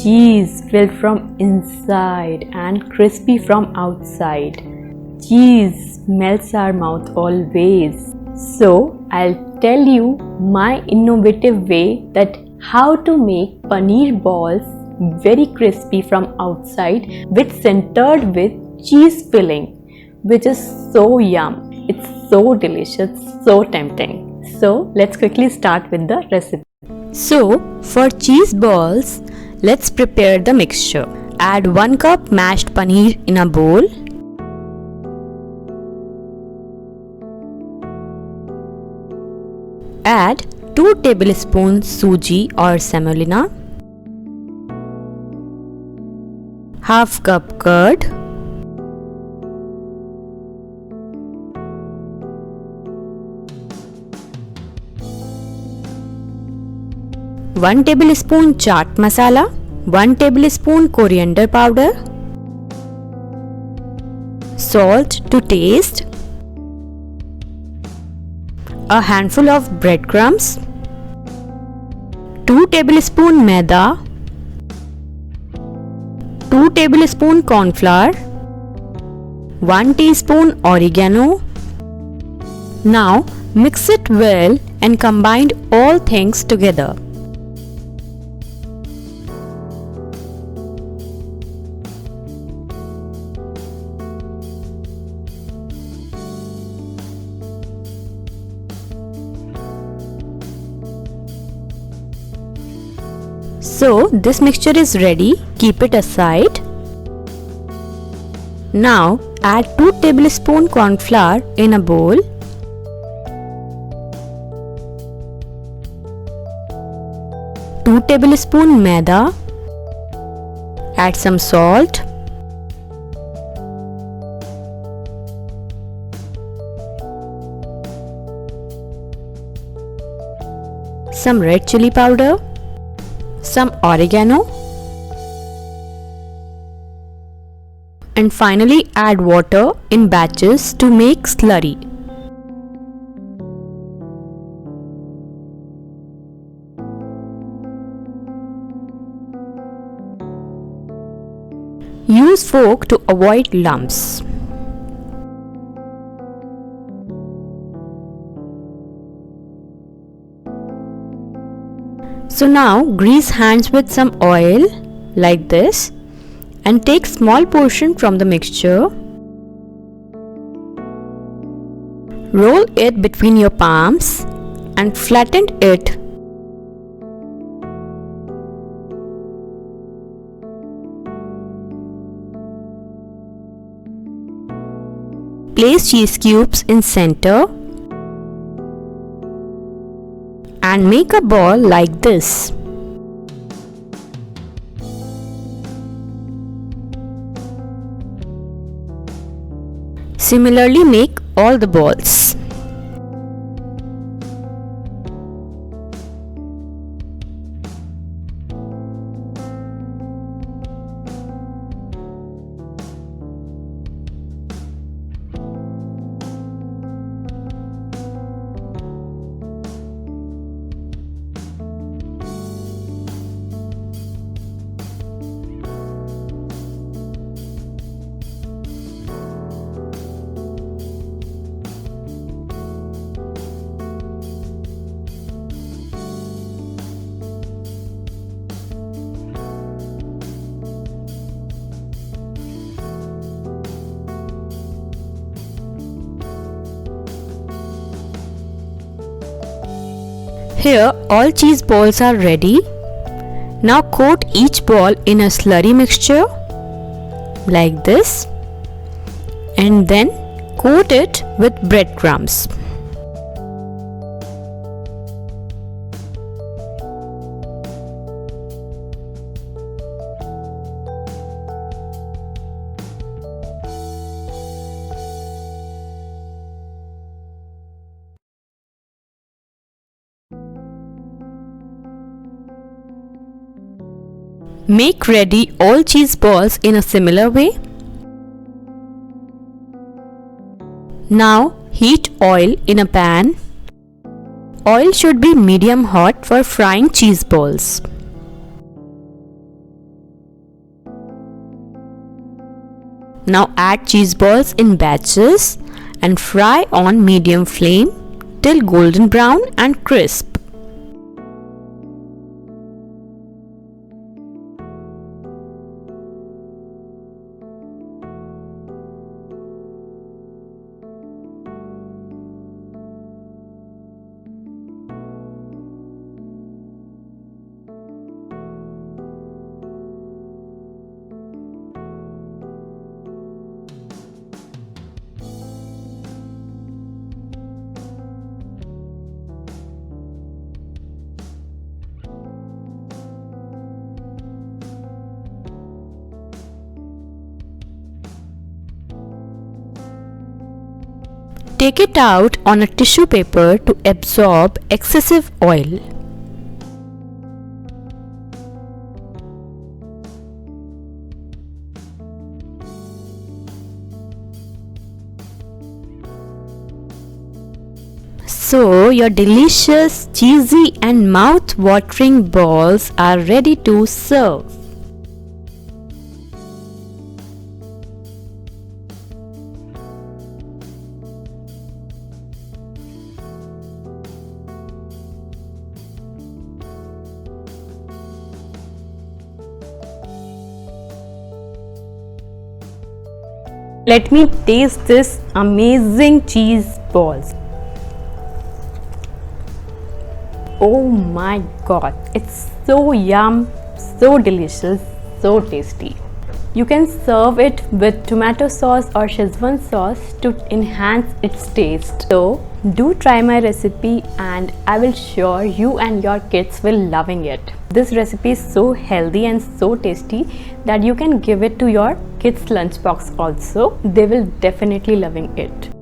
cheese filled from inside and crispy from outside. Cheese melts our mouth always. So I'll tell you my innovative way that how to make paneer balls very crispy from outside with centered with cheese filling, which is so yum. It's so delicious, so tempting. So let's quickly start with the recipe. So for cheese balls, let's prepare the mixture. Add 1 cup mashed paneer in a bowl. Add 2 tablespoons suji or semolina, half cup curd, 1 tablespoon chaat masala, 1 tablespoon coriander powder, salt to taste, a handful of breadcrumbs, 2 tablespoon maida, 2 tablespoon corn flour, 1 teaspoon oregano. Now mix it well and combine all things together. So this mixture is ready. Keep it aside. Now add 2 tablespoon corn flour in a bowl. Two tablespoon maida. Add some salt. Some red chili powder. Some oregano, and finally add water in batches to make slurry. Use fork to avoid lumps. So now grease hands with some oil like this and take small portion from the mixture. Roll it between your palms and flatten it. Place cheese cubes in center and make a ball like this. Similarly, make all the balls. Here all cheese balls are ready. Now coat each ball in a slurry mixture like this and then coat it with breadcrumbs. Make ready all cheese balls in a similar way. Now heat oil in a pan. Oil should be medium hot for frying cheese balls. Now add cheese balls in batches and fry on medium flame till golden brown and crisp. Take it out on a tissue paper to absorb excessive oil. So your delicious, cheesy and mouth-watering balls are ready to serve. Let me taste this amazing cheese balls. Oh my god, it's so yum, so delicious, so tasty. You can serve it with tomato sauce or Szechuan sauce to enhance its taste. So do try my recipe and I will sure you and your kids will loving it. This recipe is so healthy and so tasty that you can give it to your kids lunchbox also. They will definitely loving it.